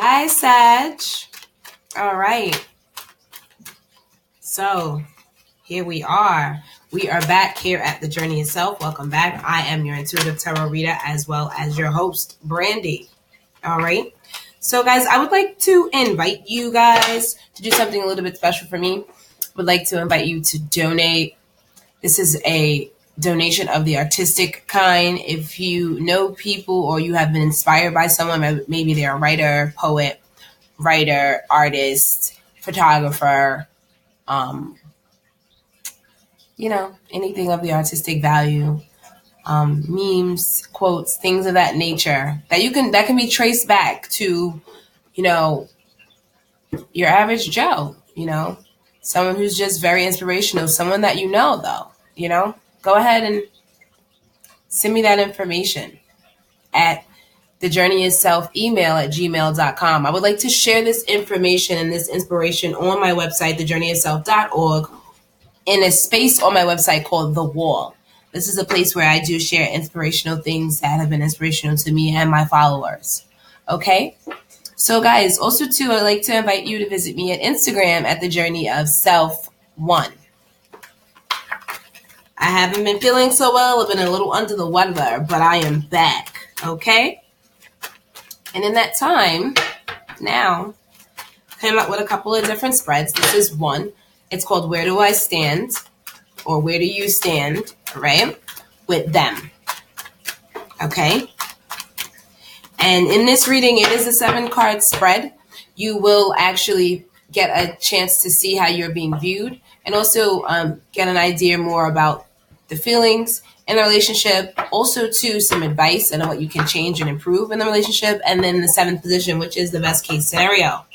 Hi, Sag. All right. So here we are. We are back here at The Journey Itself. Welcome back. I am your intuitive tarot reader as well as your host, Brandy. All right. So, guys, I would like to invite you guys to do something a little bit special for me. I would like to invite you to donate. This is a donation of the artistic kind. If you know people or you have been inspired by someone, maybe they're a writer, poet, artist, photographer, anything of the artistic value, memes, quotes, things of that nature that can be traced back to, your average Joe, someone who's just very inspirational, someone that though, go ahead and send me that information at thejourneyitself@gmail.com. I would like to share this information and this inspiration on my website, thejourneyitself.org, in a space on my website called The Wall. This is a place where I do share inspirational things that have been inspirational to me and my followers. Okay? So guys, also too, I'd like to invite you to visit me at Instagram at thejourneyofself1. I haven't been feeling so well. I've been a little under the weather, but I am back. Okay? And in that time, now, I came up with a couple of different spreads. This is one. It's called Where Do I Stand? Or Where Do You Stand? Right? With them. Okay? And in this reading, it is a 7-card spread. You will actually get a chance to see how you're being viewed and also get an idea more about the feelings in the relationship. Also, too, some advice on what you can change and improve in the relationship. And then the 7th position, which is the best case scenario.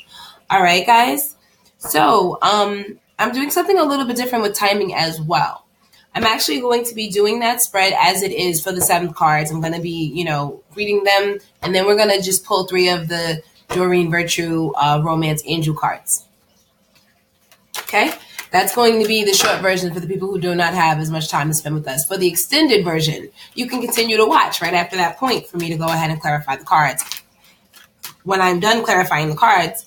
All right, guys. So I'm doing something a little bit different with timing as well. I'm actually going to be doing that spread as it is for the 7 cards. I'm going to be, reading them. And then we're going to just pull 3 of the Doreen Virtue Romance Angel cards. Okay? That's going to be the short version for the people who do not have as much time to spend with us. For the extended version, you can continue to watch right after that point for me to go ahead and clarify the cards. When I'm done clarifying the cards,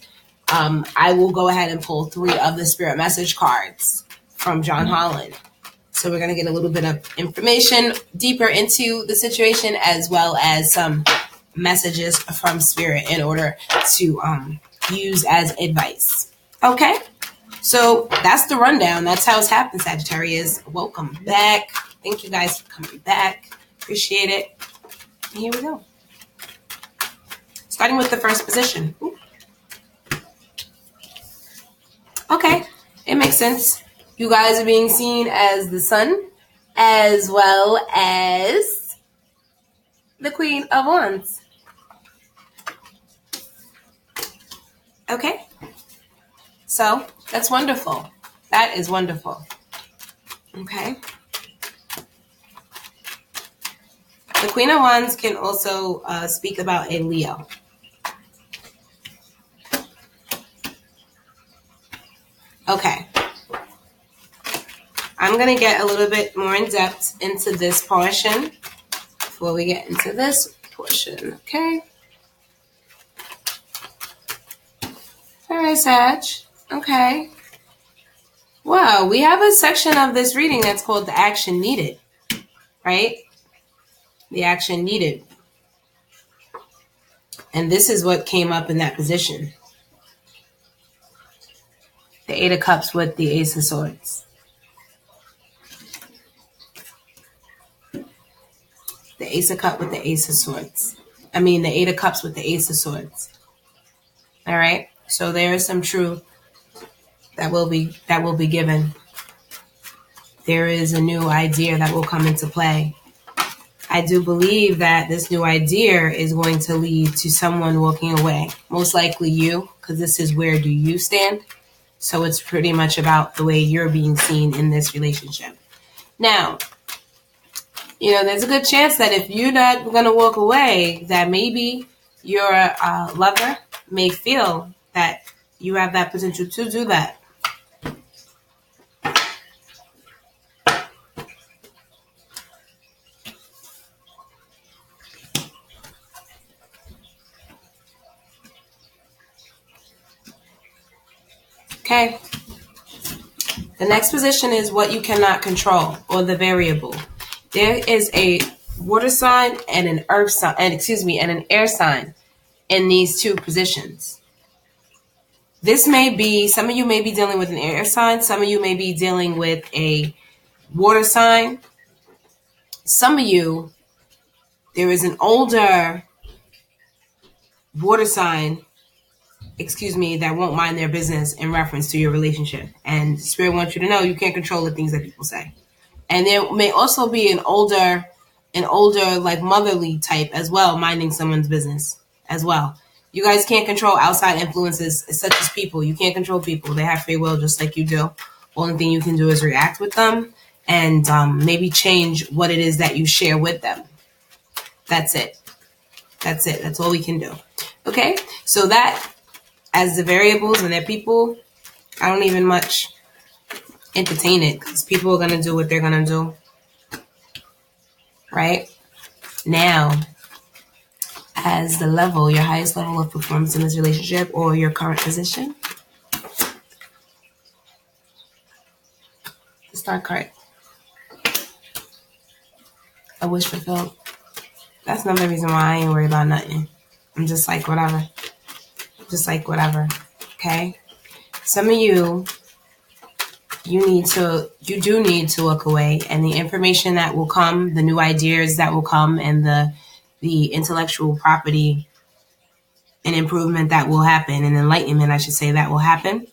I will go ahead and pull 3 of the Spirit Message cards from John Holland. So we're going to get a little bit of information deeper into the situation as well as some messages from Spirit in order to use as advice. Okay? So that's the rundown. That's how it's happened, Sagittarius. Welcome back. Thank you guys for coming back. Appreciate it. And here we go. Starting with the first position. Ooh. Okay. It makes sense. You guys are being seen as the Sun as well as the Queen of Wands. Okay. So that's wonderful. That is wonderful. Okay. The Queen of Wands can also speak about a Leo. Okay. I'm going to get a little bit more in depth into this portion before we get into this portion. Okay. All right, Sag. Okay. Wow, we have a section of this reading that's called the action needed, right? The action needed. And this is what came up in that position. The 8 of Cups with the Ace of Swords. The Ace of Cups with the Ace of Swords. The 8 of Cups with the Ace of Swords. All right? So there is some truth that will be given. There is a new idea that will come into play. I do believe that this new idea is going to lead to someone walking away. Most likely you, because this is where do you stand. So it's pretty much about the way you're being seen in this relationship. Now, there's a good chance that if you're not going to walk away, that maybe your lover may feel that you have that potential to do that. Okay. The next position is what you cannot control, or the variable. There is a water sign and an earth sign, and an air sign in these two positions. This may be, some of you may be dealing with an air sign. Some of you may be dealing with a water sign. Some of you, there is an older water sign, that won't mind their business in reference to your relationship. And Spirit wants you to know you can't control the things that people say. And there may also be an older like motherly type as well, minding someone's business as well. You guys can't control outside influences such as people. You can't control people. They have free will just like you do. Only thing you can do is react with them and maybe change what it is that you share with them. That's it. That's all we can do. Okay? So that, as the variables and their people, I don't even much entertain it because people are going to do what they're going to do. Right? Now, as the level, your highest level of performance in this relationship or your current position. The star card. A wish fulfilled. That's another reason why I ain't worried about nothing. I'm just like, whatever. Okay? Some of you, you do need to look away, and the information that will come, the new ideas that will come, and the intellectual property and improvement that will happen, and enlightenment, I should say, that will happen,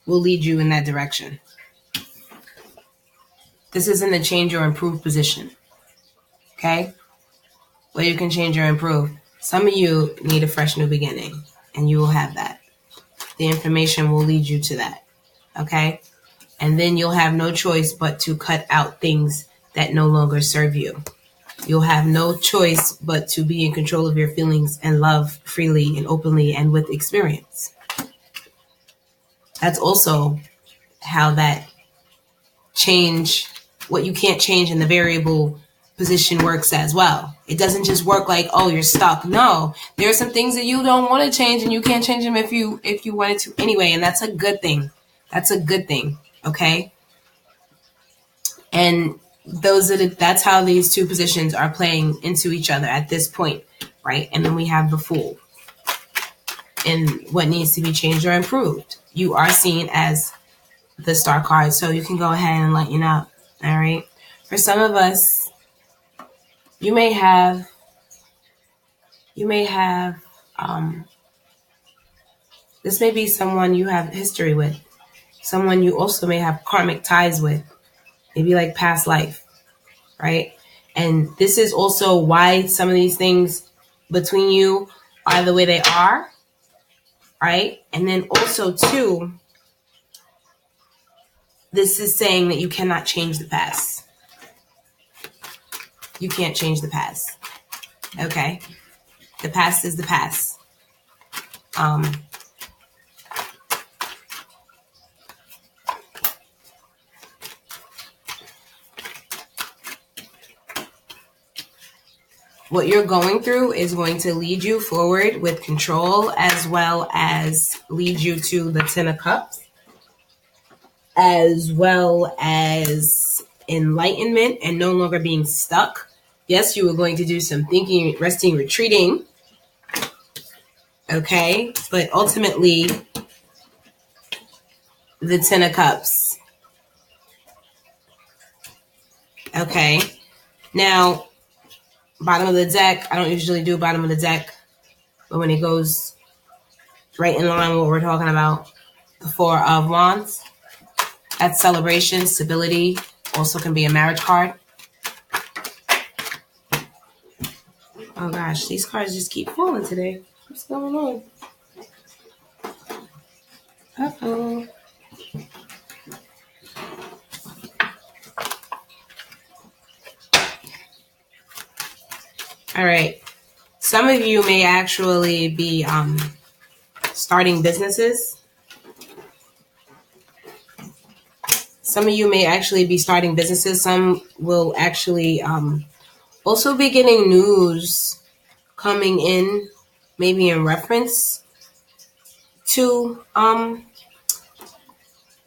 will lead you in that direction. This isn't a change or improve position. Okay? Where you can change or improve. Some of you need a fresh new beginning, and you will have that. The information will lead you to that. Okay? And then you'll have no choice but to cut out things that no longer serve you. You'll have no choice but to be in control of your feelings and love freely and openly and with experience. That's also how that change, what you can't change in the variable position works as well. It doesn't just work like, oh, you're stuck. No, there are some things that you don't want to change, and you can't change them if you wanted to anyway, and that's a good thing. That's a good thing. Okay? And that's how these two positions are playing into each other at this point, right? And then we have the Fool and what needs to be changed or improved. You are seen as the star card, so you can go ahead and lighten up. All right. For some of us, you may have this may be someone you have history with, someone you also may have karmic ties with, maybe like past life, right? And this is also why some of these things between you are the way they are, right? And then also too, this is saying that you cannot change the past. You can't change the past. Okay? The past is the past. What you're going through is going to lead you forward with control, as well as lead you to the Ten of Cups, as well as enlightenment and no longer being stuck. Yes, you were going to do some thinking, resting, retreating. Okay? But ultimately, the Ten of Cups. Okay? Now, bottom of the deck, I don't usually do bottom of the deck, but when it goes right in line with what we're talking about, the Four of Wands, that's celebration, stability, also can be a marriage card. Oh gosh, these cards just keep falling today. What's going on? Uh-oh. All right. Some of you may actually be starting businesses. Some of you may actually be starting businesses. Some will actually also be getting news coming in, maybe in reference to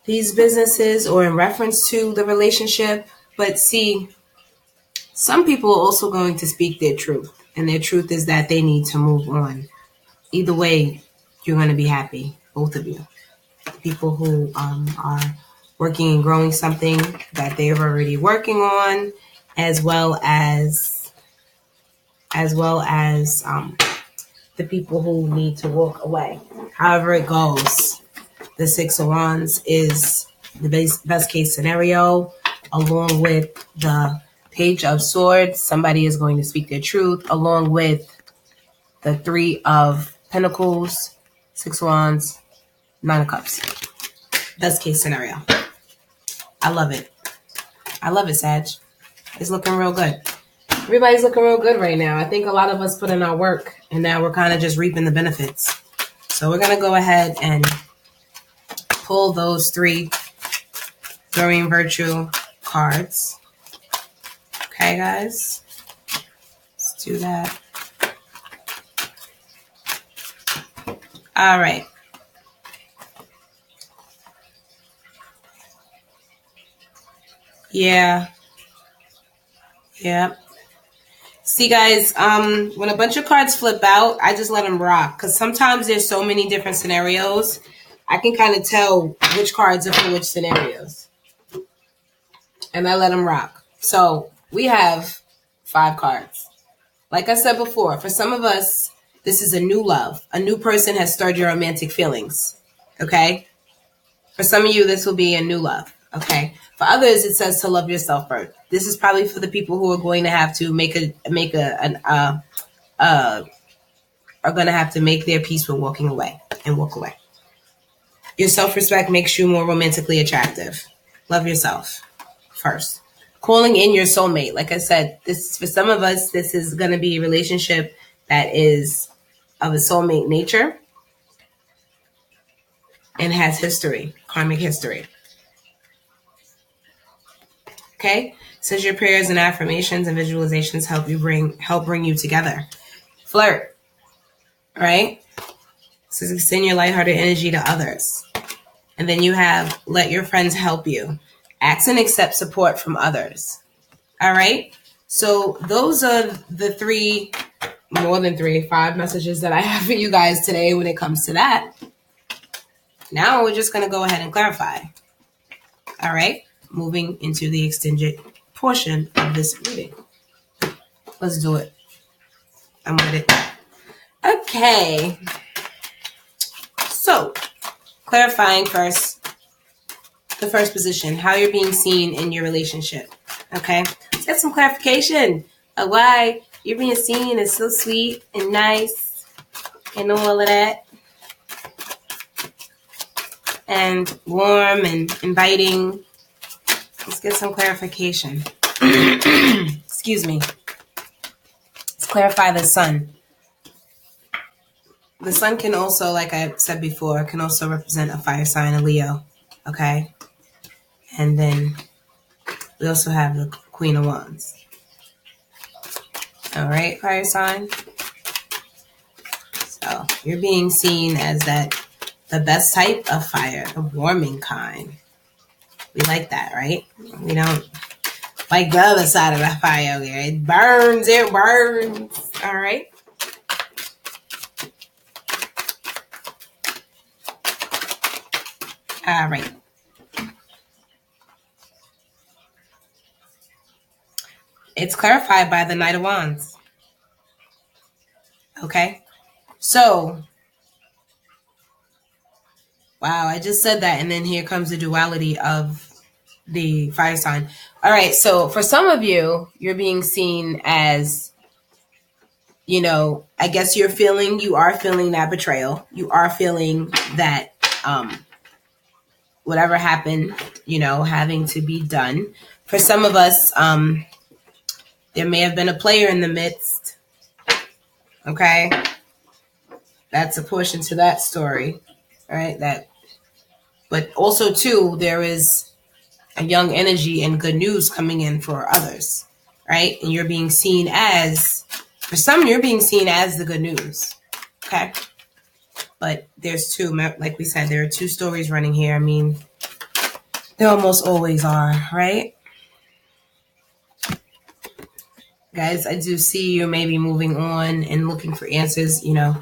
these businesses or in reference to the relationship. But see, some people are also going to speak their truth, and their truth is that they need to move on. Either way, you're going to be happy, both of you. People who are working and growing something that they're already working on, as well as the people who need to walk away. However it goes, the Six of Wands is the best case scenario, along with the Page of Swords. Somebody is going to speak their truth, along with the Three of Pentacles, Six of Wands, Nine of Cups. Best case scenario. I love it. I love it, Sag. It's looking real good. Everybody's looking real good right now. I think a lot of us put in our work, and now we're kind of just reaping the benefits. So we're going to go ahead and pull those 3 Doreen Virtue cards. Okay, guys? Let's do that. All right. Yeah. See, guys, when a bunch of cards flip out, I just let them rock. Because sometimes there's so many different scenarios. I can kind of tell which cards are for which scenarios. And I let them rock. So we have 5 cards. Like I said before, for some of us, this is a new love. A new person has stirred your romantic feelings. Okay? For some of you, this will be a new love. Okay? For others, it says to love yourself first. This is probably for the people who are going to have to are going to have to make their peace with walking away and walk away. Your self-respect makes you more romantically attractive. Love yourself first. Calling in your soulmate. Like I said, this for some of us, this is going to be a relationship that is of a soulmate nature and has history, karmic history. Okay? Says your prayers and affirmations and visualizations help bring you together. Flirt. Right? Says extend your lighthearted energy to others. And then you have let your friends help you. Ask and accept support from others. All right? So those are the 5 messages that I have for you guys today when it comes to that. Now we're just going to go ahead and clarify. All right? Moving into the extended portion of this reading. Let's do it. I'm with it. Okay. So, clarifying first, the first position, how you're being seen in your relationship. Okay? Let's get some clarification of why you're being seen as so sweet and nice and all of that. And warm and inviting. Let's get some clarification. Excuse me. Let's clarify the sun. The sun can also, like I said before, can also represent a fire sign, a Leo. Okay? And then we also have the Queen of Wands. All right, fire sign. So you're being seen as the best type of fire, the warming kind. We like that, right? We don't like the other side of the fire here. It burns. All right. All right. It's clarified by the Knight of Wands. Okay. So, wow, I just said that, and then here comes the duality of the fire sign. All right, so for some of you, you're being seen as, I guess you are feeling that betrayal. You are feeling that whatever happened, having to be done. For some of us, there may have been a player in the midst. Okay? That's a portion to that story, right? But also, too, there is a young energy and good news coming in for others, right? And you're being seen as, for some, you're being seen as the good news, okay? but there's two. Like we said, there are two stories running here. I mean, there almost always are, right? Guys, I do see you maybe moving on and looking for answers, you know,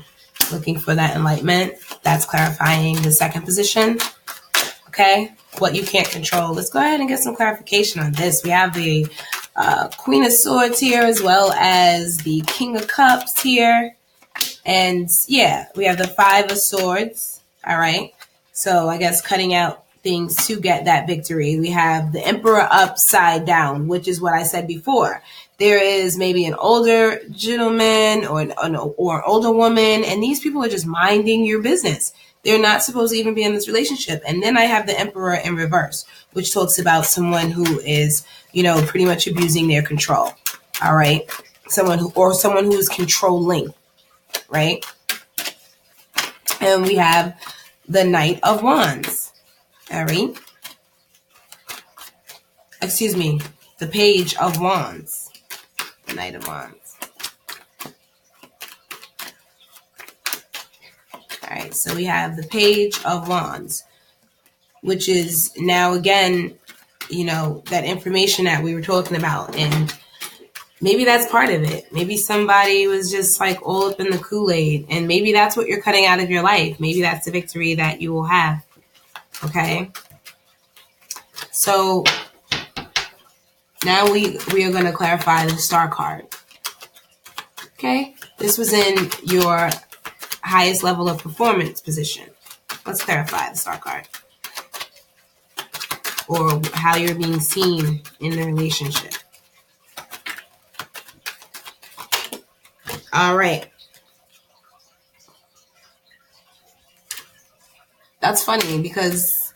looking for that enlightenment. That's clarifying the second position. Okay, what you can't control. Let's go ahead and get some clarification on this. We have the Queen of Swords here, as well as the King of Cups here. And yeah, we have the Five of Swords. All right. So I guess cutting out things to get that victory. We have the Emperor upside down, which is what I said before. There is maybe an older gentleman or an older woman, and these people are just minding your business. They're not supposed to even be in this relationship. And then I have the Emperor in reverse, which talks about someone who is, you know, pretty much abusing their control. All right. Someone who is controlling. Right. And we have the Knight of Wands. All right. Excuse me. The Page of Wands. The Knight of Wands. All right, so we have the Page of Wands, which is now again, you know, that information that we were talking about. And maybe that's part of it. Maybe somebody was just like all up in the Kool-Aid, and maybe that's what you're cutting out of your life. Maybe that's the victory that you will have. Okay. So now we are going to clarify the Star card. Okay. This was in your highest level of performance position. Let's clarify the Star card. Or how you're being seen in the relationship. All right. That's funny because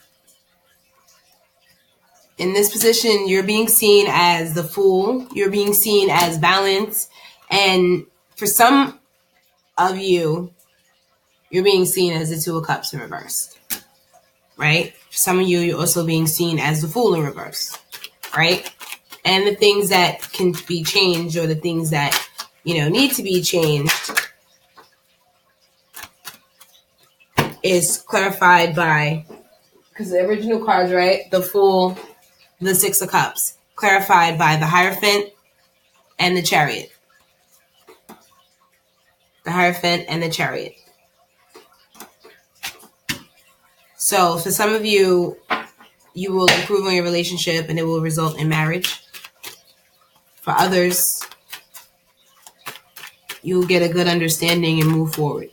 in this position, you're being seen as the Fool. You're being seen as balance. And for some of you, you're being seen as the Two of Cups in reverse. Right? For some of you, you're also being seen as the Fool in reverse. Right? And the things that can be changed, or the things that, you know, need to be changed, is clarified by, because the original cards, right? The Fool, the Six of Cups, clarified by the Hierophant and the Chariot. The Hierophant and the Chariot. So for some of you, you will improve on your relationship and it will result in marriage. For others, you will get a good understanding and move forward.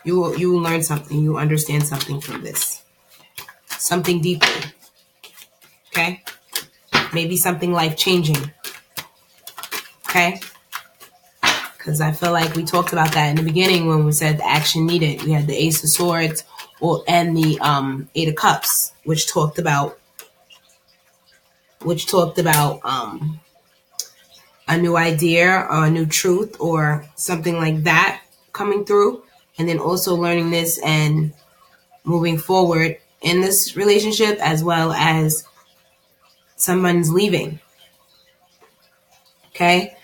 You will learn something. You will understand something from this. Something deeper. Okay? Maybe something life-changing. Okay? Because I feel like we talked about that in the beginning when we said the action needed. We had the Ace of Swords and the Eight of Cups, which talked about a new idea or a new truth or something like that coming through. And then also learning this and moving forward in this relationship, as well as someone's leaving. Okay?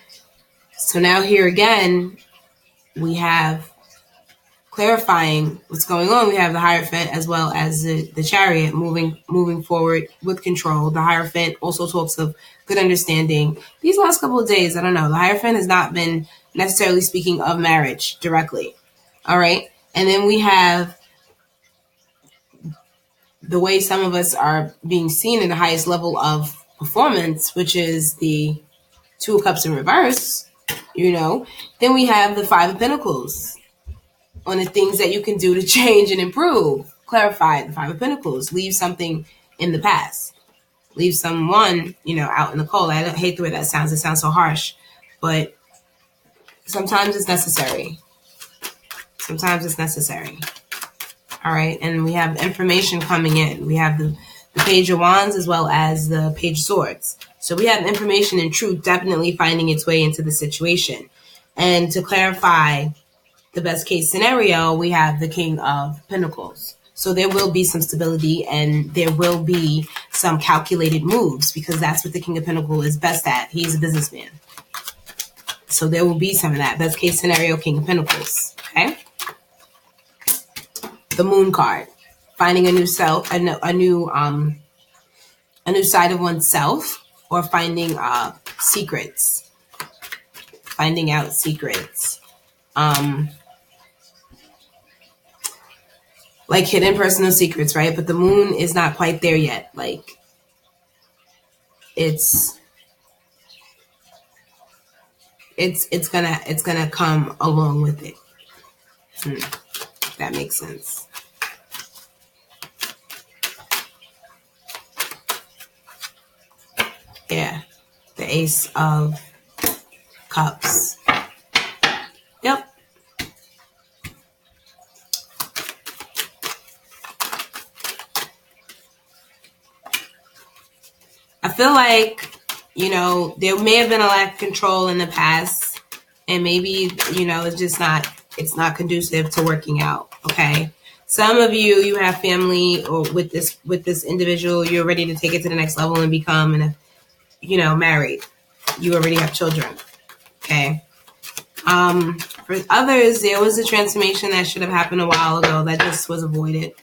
So now here again, we have clarifying what's going on. We have the Hierophant as well as the Chariot moving forward with control. The Hierophant also talks of good understanding. These last couple of days, I don't know, the Hierophant has not been necessarily speaking of marriage directly. All right. And then we have the way some of us are being seen in the highest level of performance, which is the Two of Cups in reverse, you know. Then we have the Five of Pentacles on the things that you can do to change and improve. Clarify the Five of Pentacles. Leave something in the past. Leave someone, you know, out in the cold. I hate the way that sounds. It sounds so harsh. But sometimes it's necessary. Sometimes it's necessary. All right. And we have information coming in. We have the Page of Wands as well as the Page of Swords. So we have information and truth definitely finding its way into the situation. And to clarify the best case scenario, we have the King of Pentacles. So there will be some stability and there will be some calculated moves, because that's what the King of Pentacles is best at. He's a businessman. So there will be some of that. Best case scenario, King of Pentacles. Okay. The Moon card, finding a new self, a new side of oneself, or finding secrets, finding out secrets, like hidden personal secrets, right? But the Moon is not quite there yet. Like it's gonna come along with it. That makes sense. Yeah, the Ace of Cups. Yep. I feel like, you know, there may have been a lack of control in the past, and maybe, you know, it's not conducive to working out. Okay. Some of you have family, or with this individual, you're ready to take it to the next level and become married. You already have children. Okay. For others, there was a transformation that should have happened a while ago that just was avoided,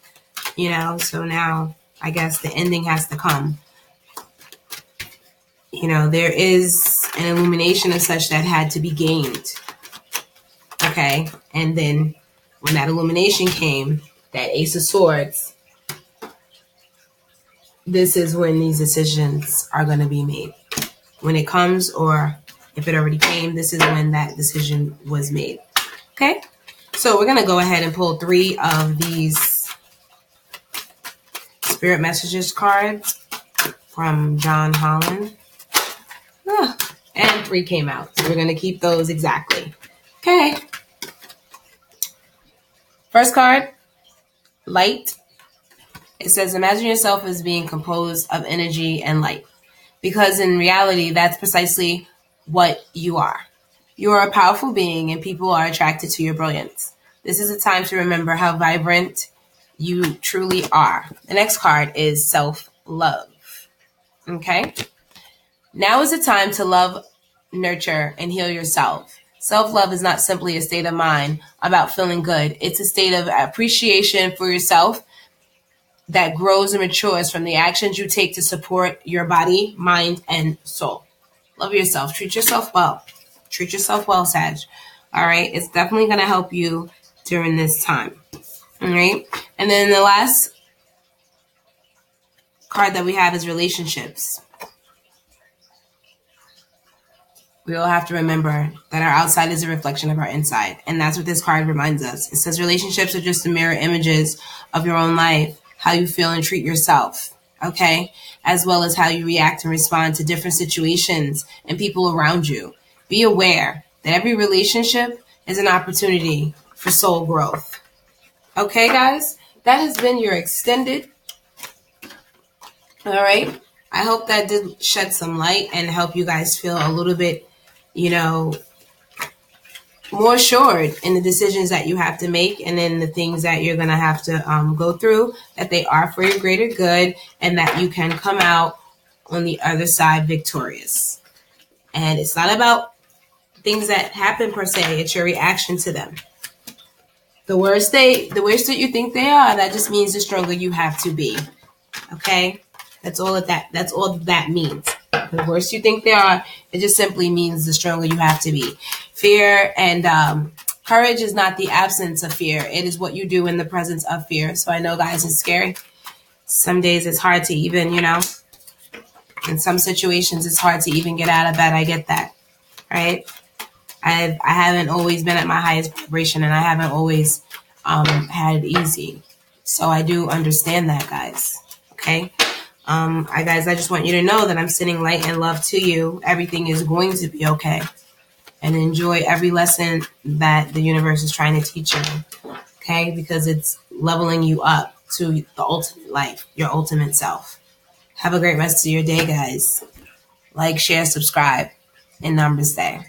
you know, so now I guess the ending has to come. You know, there is an illumination of such that had to be gained. Okay. And then when that illumination came, that Ace of Swords, this is when these decisions are going to be made. When it comes, or if it already came, this is when that decision was made. Okay. So we're going to go ahead and pull 3 of these Spirit Messages cards from John Holland. And 3 came out. So we're going to keep those exactly. Okay. First card, light. It says, imagine yourself as being composed of energy and light. Because in reality, that's precisely what you are. You are a powerful being, and people are attracted to your brilliance. This is a time to remember how vibrant you truly are. The next card is self-love. Okay? Now is the time to love, nurture, and heal yourself. Self-love is not simply a state of mind about feeling good. It's a state of appreciation for yourself that grows and matures from the actions you take to support your body, mind, and soul. Love yourself. Treat yourself well. Treat yourself well, Sag. All right? It's definitely going to help you during this time. All right? And then the last card that we have is relationships. We all have to remember that our outside is a reflection of our inside. And that's what this card reminds us. It says relationships are just the mirror images of your own life, how you feel and treat yourself, okay? As well as how you react and respond to different situations and people around you. Be aware that every relationship is an opportunity for soul growth. Okay, guys? That has been your extended. All right? I hope that did shed some light and help you guys feel a little bit, you know, more assured in the decisions that you have to make, and then the things that you're going to have to go through, that they are for your greater good, and that you can come out on the other side victorious. And it's not about things that happen per se, it's your reaction to them. The worse that you think they are, that just means the stronger you have to be. Okay? That's all that means. The worse you think they are, it just simply means the stronger you have to be. Fear and courage is not the absence of fear. It is what you do in the presence of fear. So I know, guys, it's scary. Some days it's hard to even, you know, in some situations it's hard to even get out of bed. I get that, right? I haven't always been at my highest vibration, and I haven't always had it easy. So I do understand that, guys. Okay? Guys, I just want you to know that I'm sending light and love to you. Everything is going to be okay. And enjoy every lesson that the universe is trying to teach you. Okay? Because it's leveling you up to the ultimate life, your ultimate self. Have a great rest of your day, guys. Like, share, subscribe, and namaste.